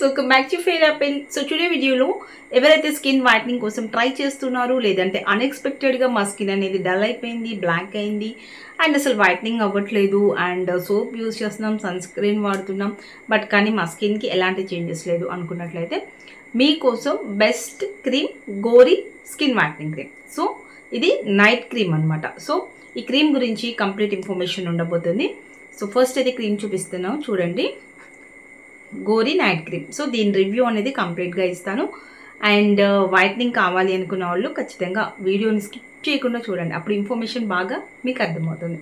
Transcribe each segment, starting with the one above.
Welcome back to fair Apple. So today వీడియోలో ఎవరైతే skin whitening కోసం ట్రై చేస్తున్నారు లేదంటే అన్ఎక్స్పెక్టెడ్గా మా స్కిన్ అనేది డల్ అయిపోయింది, బ్లాక్ అయింది అండ్ అసలు వైట్నింగ్ అవ్వట్లేదు అండ్ సోప్ యూజ్ చేస్తున్నాం, సన్ స్క్రీన్ వాడుతున్నాం బట్ కానీ మా స్కిన్కి ఎలాంటి చేంజెస్ లేదు అనుకున్నట్లయితే మీకోసం best cream Gori skin whitening cream. So ఇది నైట్ క్రీమ్ అనమాట. సో ఈ క్రీమ్ గురించి కంప్లీట్ ఇన్ఫర్మేషన్ ఉండబోతుంది. సో ఫస్ట్ అయితే క్రీమ్ చూపిస్తున్నాం చూడండి, గోరీ నైట్ క్రీమ్. సో దీని రివ్యూ అనేది కంప్లీట్గా ఇస్తాను అండ్ వైట్నింగ్ కావాలి అనుకున్న వాళ్ళు ఖచ్చితంగా వీడియోని స్కిప్ చేయకుండా చూడండి, అప్పుడు ఇన్ఫర్మేషన్ బాగా మీకు అర్థమవుతుంది.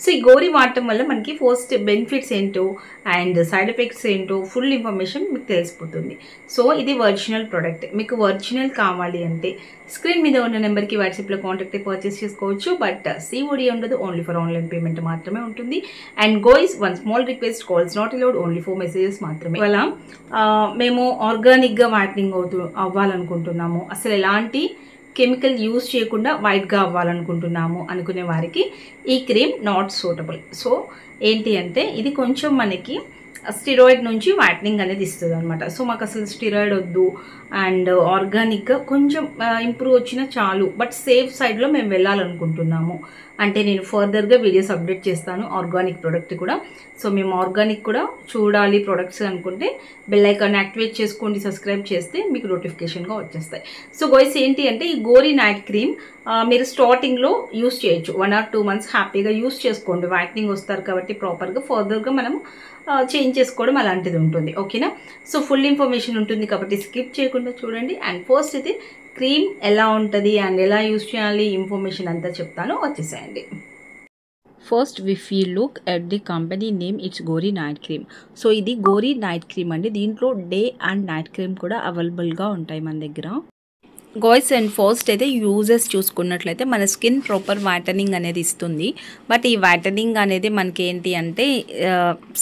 సో ఈ గోరీ వాడటం వల్ల మనకి ఫస్ట్ బెనిఫిట్స్ ఏంటో అండ్ సైడ్ ఎఫెక్ట్స్ ఏంటో ఫుల్ ఇన్ఫర్మేషన్ మీకు తెలిసిపోతుంది. సో ఇది ఒరిజినల్ ప్రోడక్ట్. మీకు ఒరిజినల్ కావాలి అంటే స్క్రీన్ మీద ఉన్న నెంబర్కి వాట్సాప్లో కాంటాక్ట్ అయి పర్చేస్ చేసుకోవచ్చు. బట్ సిఓడి ఉండదు, ఓన్లీ ఫర్ ఆన్లైన్ పేమెంట్ మాత్రమే ఉంటుంది. And goes one small request, calls not allowed, only for messages మాత్రమే. అలా మేము ఆర్గానిక్గా వైట్నింగ్ అవ్వాలనుకుంటున్నాము, అసలు ఎలాంటి కెమికల్ యూజ్ చేయకుండా వైట్గా అవ్వాలనుకుంటున్నాము అనుకునే వారికి ఈ క్రీమ్ నాట్ సూటబుల్. సో ఏంటి అంటే ఇది కొంచెం మనకి స్టిరాయిడ్ నుంచి వైట్నింగ్ అనేది ఇస్తుంది అనమాట. సో మాకు అసలు స్టిరాయిడ్ వద్దు అండ్ ఆర్గానిక్గా కొంచెం ఇంప్రూవ్ వచ్చినా చాలు, బట్ సేఫ్ సైడ్లో మేము వెళ్ళాలనుకుంటున్నాము. అంటే నేను ఫర్దర్గా వీడియోస్ అప్డేట్ చేస్తాను ఆర్గానిక్ ప్రోడక్ట్ కూడా. సో మేము ఆర్గానిక్ కూడా చూడాలి ప్రొడక్ట్స్ అనుకుంటే బెల్ ఐకాన్ యాక్టివేట్ చేసుకోండి, సబ్స్క్రైబ్ చేస్తే మీకు నోటిఫికేషన్గా వచ్చేస్తాయి. సో గోయిస్ ఏంటి అంటే ఈ గోరీ నైట్ క్రీమ్ మీరు స్టార్టింగ్లో యూస్ చేయొచ్చు, 1 or 2 months హ్యాపీగా యూస్ చేసుకోండి. వైట్నింగ్ వస్తారు కాబట్టి ప్రాపర్గా ఫర్దర్గా మనం చేంజ్ చేసుకోవడం అలాంటిది ఉంటుంది. ఓకేనా? సో ఫుల్ ఇన్ఫర్మేషన్ ఉంటుంది కాబట్టి స్కిప్ చేయకుండా చూడండి. అండ్ ఫస్ట్ అయితే క్రీమ్ ఎలా ఉంటుంది అండ్ ఎలా యూస్ చేయాలి ఇన్ఫర్మేషన్ అంతా చెప్తాను, వచ్చేసేయండి. First if you look at the company name, it's Gori night cream. So ఇది గోరీ నైట్ క్రీమ్ అండి. దీంట్లో డే అండ్ నైట్ క్రీమ్ కూడా అవైలబుల్గా ఉంటాయి మన దగ్గర. గాయ్స్ అండ్ ఫస్ట్ అయితే యూజెస్ చూసుకున్నట్లయితే మన స్కిన్ ప్రాపర్ వైటనింగ్ అనేది ఇస్తుంది. బట్ ఈ వైటనింగ్ అనేది మనకి ఏంటి అంటే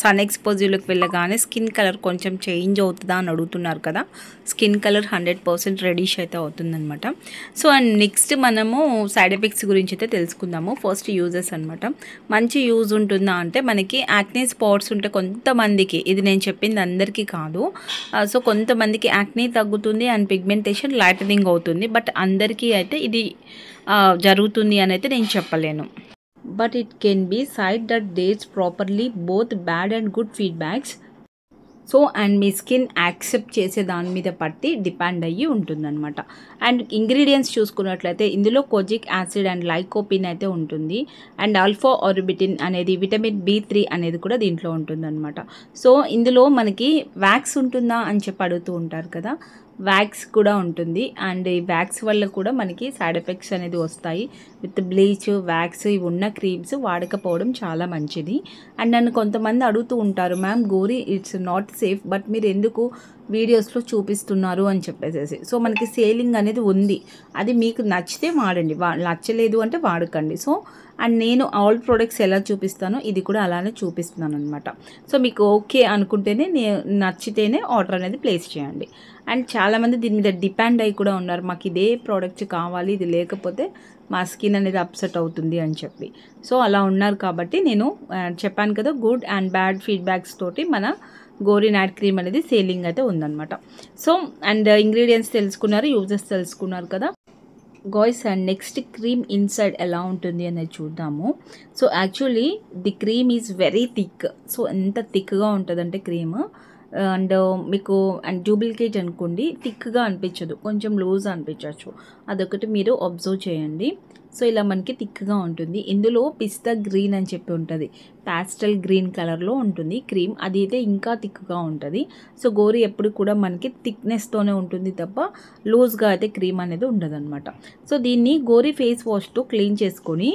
సన్ ఎక్స్పోజర్లోకి వెళ్ళగానే స్కిన్ కలర్ కొంచెం చేంజ్ అవుతుందా అని అడుగుతున్నారు కదా. స్కిన్ కలర్ 100% రెడిష్ అయితే అవుతుందన్నమాట. సో అండ్ నెక్స్ట్ మనము సైడ్ ఎఫెక్ట్స్ గురించి అయితే తెలుసుకుందాము. ఫస్ట్ యూజెస్ అనమాట. మంచి యూజ్ ఉంటుందా అంటే మనకి యాక్నే స్పాట్స్ ఉంటే కొంతమందికి, ఇది నేను చెప్పింది అందరికీ కాదు, సో కొంతమందికి యాక్నే తగ్గుతుంది అండ్ పిగ్మెంటేషన్ లైటనింగ్ అవుతుంది. బట్ అందరికీ అయితే ఇది జరుగుతుంది అని అయితే నేను చెప్పలేను. But it can be side that dates properly both bad and good feedbacks. So and మీ స్కిన్ యాక్సెప్ట్ చేసే దాని మీద పట్టి డిపెండ్ అయ్యి ఉంటుందన్నమాట. అండ్ ఇంగ్రీడియంట్స్ చూసుకున్నట్లయితే ఇందులో కోజిక్ యాసిడ్ అండ్ లైకోపిన్ అయితే ఉంటుంది. అండ్ ఆల్ఫా ఆర్బిటిన్ అనేది విటమిన్ B3 అనేది కూడా దీంట్లో ఉంటుందన్నమాట. సో ఇందులో మనకి వ్యాక్స్ ఉంటుందా అని చెప్పి అడుగుతూ ఉంటారు కదా, వ్యాక్స్ కూడా ఉంటుంది. అండ్ ఈ వ్యాక్స్ వల్ల కూడా మనకి సైడ్ ఎఫెక్ట్స్ అనేది వస్తాయి. విత్ బ్లీచ్, వ్యాక్స్ ఇవి ఉన్న క్రీమ్స్ వాడకపోవడం చాలా మంచిది. అండ్ నన్ను కొంతమంది అడుగుతూ ఉంటారు, ma'am Gori it's not safe, but మీరు ఎందుకు వీడియోస్లో చూపిస్తున్నారు అని చెప్పేసి. సో మనకి సేలింగ్ అనేది ఉంది, అది మీకు నచ్చితే వాడండి, నచ్చలేదు అంటే వాడకండి. సో అండ్ నేను ఆల్ ప్రోడక్ట్స్ ఎలా చూపిస్తానో ఇది కూడా అలానే చూపిస్తున్నాను అనమాట. సో మీకు ఓకే అనుకుంటేనే నచ్చితేనే ఆర్డర్ అనేది ప్లేస్ చేయండి. అండ్ చాలామంది దీని మీద డిపెండ్ అయ్యి కూడా ఉన్నారు, మాకు ఇదే ప్రోడక్ట్ కావాలి, ఇది లేకపోతే మా స్కిన్ అనేది అప్సెట్ అవుతుంది అని చెప్పి. సో అలా ఉన్నారు కాబట్టి నేను చెప్పాను కదా, గుడ్ అండ్ బ్యాడ్ ఫీడ్బ్యాక్స్ తోటి మన గోరీ నైట్ క్రీమ్ అనేది సేలింగ్ అయితే ఉందన్నమాట. సో అండ్ ఇంగ్రీడియంట్స్ తెలుసుకున్నారు, యూజెస్ తెలుసుకున్నారు కదా guys. And next cream inside ఎలా ఉంటుంది అనేది చూద్దాము. So actually the cream is very thick. So ఎంత థిక్గా ఉంటుందంటే క్రీమ్ అండ్ మీకు అండ్ డూప్లికేట్ అనుకోండి, థిక్గా అనిపించదు, కొంచెం లూజ్ అనిపించవచ్చు. అదొకటి మీరు అబ్జర్వ్ చేయండి. సో ఇలా మనకి థిక్గా ఉంటుంది. ఇందులో పిస్తా గ్రీన్ అని చెప్పి ఉంటుంది, పాస్టల్ గ్రీన్ కలర్లో ఉంటుంది క్రీమ్, అది అయితే ఇంకా థిక్గా ఉంటుంది. సో గోరీ ఎప్పుడు కూడా మనకి థిక్నెస్తోనే ఉంటుంది తప్ప లూజ్గా అయితే క్రీమ్ అనేది ఉండదన్నమాట. సో దీన్ని గోరీ ఫేస్ వాష్తో క్లీన్ చేసుకొని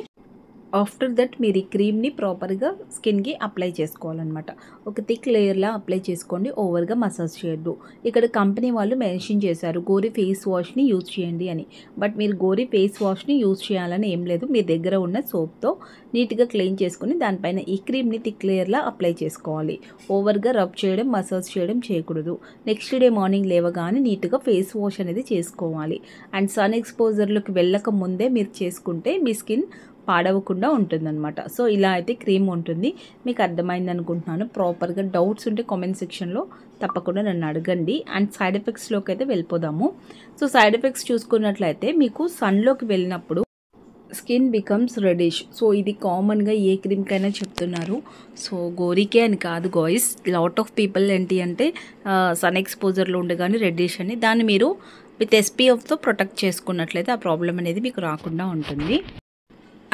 ఆఫ్టర్ దట్ మీరు ఈ క్రీమ్ని ప్రాపర్గా స్కిన్కి అప్లై చేసుకోవాలన్నమాట. ఒక థిక్ లేయర్లా అప్లై చేసుకోండి, ఓవర్గా మసాజ్ చేయొద్దు. ఇక్కడ కంపెనీ వాళ్ళు మెన్షన్ చేశారు గోరీ ఫేస్ వాష్ని యూజ్ చేయండి అని, బట్ మీరు గోరీ ఫేస్ వాష్ని యూజ్ చేయాలని ఏం లేదు. మీ దగ్గర ఉన్న సోప్తో నీట్గా క్లీన్ చేసుకుని దానిపైన ఈ క్రీమ్ని థిక్ లేయర్లా అప్లై చేసుకోవాలి. ఓవర్గా రబ్ చేయడం, మసాజ్ చేయడం చేయకూడదు. నెక్స్ట్ డే మార్నింగ్ లేవగానే నీట్గా ఫేస్ వాష్ అనేది చేసుకోవాలి. అండ్ సన్ ఎక్స్పోజర్లోకి వెళ్ళక ముందే మీరు చేసుకుంటే మీ స్కిన్ పాడవకుండా ఉంటుందన్నమాట. సో ఇలా అయితే క్రీమ్ ఉంటుంది. మీకు అర్థమైంది అనుకుంటున్నాను. ప్రాపర్గా డౌట్స్ ఉంటే కామెంట్ సెక్షన్లో తప్పకుండా నన్ను అడగండి. అండ్ సైడ్ ఎఫెక్ట్స్లోకి అయితే వెళ్ళిపోదాము. సో సైడ్ ఎఫెక్ట్స్ చూసుకున్నట్లయితే మీకు సన్లోకి వెళ్ళినప్పుడు స్కిన్ బికమ్స్ రెడిష్. సో ఇది కామన్గా ఏ క్రీమ్కైనా చెప్తున్నారు. సో గోరీకే అని కాదు గాయ్స్, లాట్ ఆఫ్ పీపుల్ ఏంటి అంటే సన్ ఎక్స్పోజర్లో ఉండగానే రెడ్డిష్ అని, దాన్ని మీరు విత్ SPFతో ప్రొటెక్ట్ చేసుకున్నట్లయితే ఆ ప్రాబ్లం అనేది మీకు రాకుండా ఉంటుంది.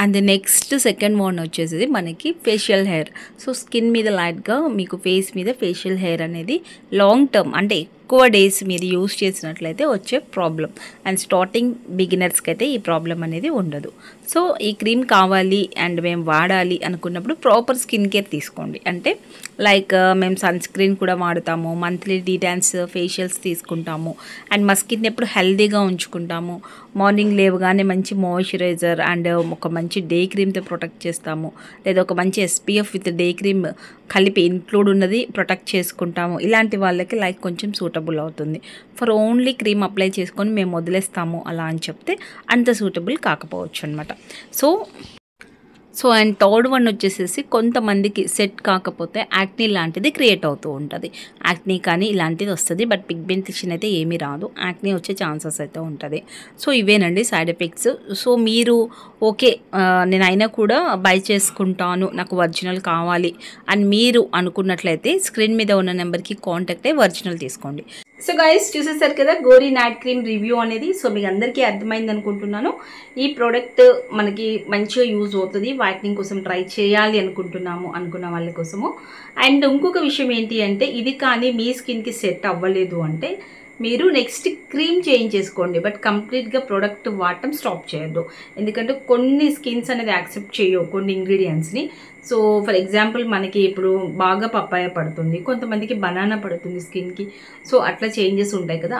అండ్ నెక్స్ట్ సెకండ్ వన్ వచ్చేసి మనకి ఫేషియల్ హెయిర్. సో స్కిన్ మీద లైట్గా మీకు ఫేస్ మీద ఫేషియల్ హెయిర్ అనేది లాంగ్ టర్మ్ అంటే ఎక్కువ డేస్ మీరు యూస్ చేసినట్లయితే వచ్చే ప్రాబ్లం. అండ్ స్టార్టింగ్ బిగినర్స్కి అయితే ఈ ప్రాబ్లం అనేది ఉండదు. సో ఈ క్రీమ్ కావాలి అండ్ మేము వాడాలి అనుకున్నప్పుడు ప్రాపర్ స్కిన్ కేర్ తీసుకోండి. అంటే లైక్ మేము సన్ స్క్రీన్ కూడా వాడతాము, మంత్లీ డీటాన్స్ ఫేషియల్స్ తీసుకుంటాము, అండ్ మా స్కిన్ ఎప్పుడు హెల్తీగా ఉంచుకుంటాము. మార్నింగ్ లేవగానే మంచి మాయిశ్చరైజర్ అండ్ ఒక మంచి డే క్రీమ్తో ప్రొటెక్ట్ చేస్తాము, లేదా ఒక మంచి SPF విత్ డే క్రీమ్ కలిపి ఇంక్లూడ్ ఉన్నది ప్రొటెక్ట్ చేసుకుంటాము. ఇలాంటి వాళ్ళకి లైక్ కొంచెం సూటబుల్ అవుతుంది. ఫర్ ఓన్లీ క్రీమ్ అప్లై చేసుకొని మేము వదిలేస్తాము అలా అని చెప్తే అంత సూటబుల్ కాకపోవచ్చు అనమాట. సో అండ్ థర్డ్ వన్ వచ్చేసేసి కొంతమందికి సెట్ కాకపోతే యాక్నీ లాంటిది క్రియేట్ అవుతూ ఉంటుంది. యాక్నీ కానీ ఇలాంటిది వస్తుంది, బట్ పిగ్మెంటేషన్ అయితే ఏమీ రాదు. యాక్నీ వచ్చే ఛాన్సెస్ అయితే ఉంటుంది. సో ఇవేనండి సైడ్ ఎఫెక్ట్స్. సో మీరు ఓకే నేను అయినా కూడా బై చేసుకుంటాను, నాకు ఒరిజినల్ కావాలి అని మీరు అనుకున్నట్లయితే స్క్రీన్ మీద ఉన్న నెంబర్కి కాంటాక్ట్ అయ్యి ఒరిజినల్ తీసుకోండి. సో గైస్ చూసేసారు కదా గోరీ నైట్ క్రీమ్ రివ్యూ అనేది. సో మీకు అందరికీ అర్థమైంది అనుకుంటున్నాను. ఈ ప్రోడక్ట్ మనకి మంచిగా యూజ్ అవుతుంది, వైట్నింగ్ కోసం ట్రై చేయాలి అనుకున్న వాళ్ళ కోసము. అండ్ ఇంకొక విషయం ఏంటి అంటే ఇది కానీ మీ స్కిన్కి సెట్ అవ్వలేదు అంటే మీరు నెక్స్ట్ క్రీమ్ చేంజ్ చేసుకోండి, బట్ కంప్లీట్గా ప్రోడక్ట్ వాడటం స్టాప్ చేయొద్దు. ఎందుకంటే కొన్ని స్కిన్స్ అనేది యాక్సెప్ట్ చేయవు కొన్ని ఇంగ్రీడియంట్స్ని. సో ఫర్ ఎగ్జాంపుల్ మనకి ఇప్పుడు బాగా పప్పాయ పడుతుంది, కొంతమందికి బనానా పడుతుంది స్కిన్కి. సో అట్లా చేంజెస్ ఉంటాయి కదా.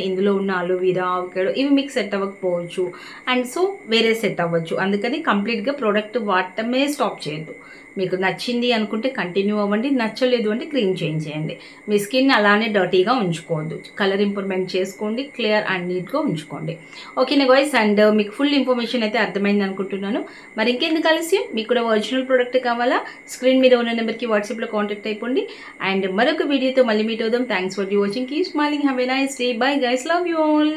ఇందులో ఉన్న అలోవీరా, అవకాడో ఇవి మీకు సెట్ అవ్వకపోవచ్చు, అండ్ సో వేరే సెట్ అవ్వచ్చు. అందుకని కంప్లీట్గా ప్రోడక్ట్ వాడటమే స్టాప్ చేయొద్దు. మీకు నచ్చింది అనుకుంటే కంటిన్యూ అవ్వండి, నచ్చలేదు అంటే క్రీమ్ చేంజ్ చేయండి. మీ స్కిన్ అలానే డర్టీగా ఉంచుకోవద్దు, కలర్ ఇంప్రూవ్మెంట్ చేసుకోండి, క్లియర్ అండ్ నీట్గా ఉంచుకోండి. ఓకేనా గాయ్స్. అండ్ మీకు ఫుల్ ఇన్ఫర్మేషన్ అయితే అర్థమైంది అనుకుంటున్నాను. మరి ఇంకెందుకు ఆలస్యం, మీకు కూడా ఒరిజినల్ ప్రోడక్ట్ కావాలా స్క్రీన్ మీద ఉన్న నెంబర్కి వాట్సాప్లో కాంటాక్ట్ అయిపోండి. అండ్ మరొక వీడియోతో మళ్ళీ మీట్ అవుదాం. Thanks for watching, keep smiling, have a nice day, bye guys, love you all.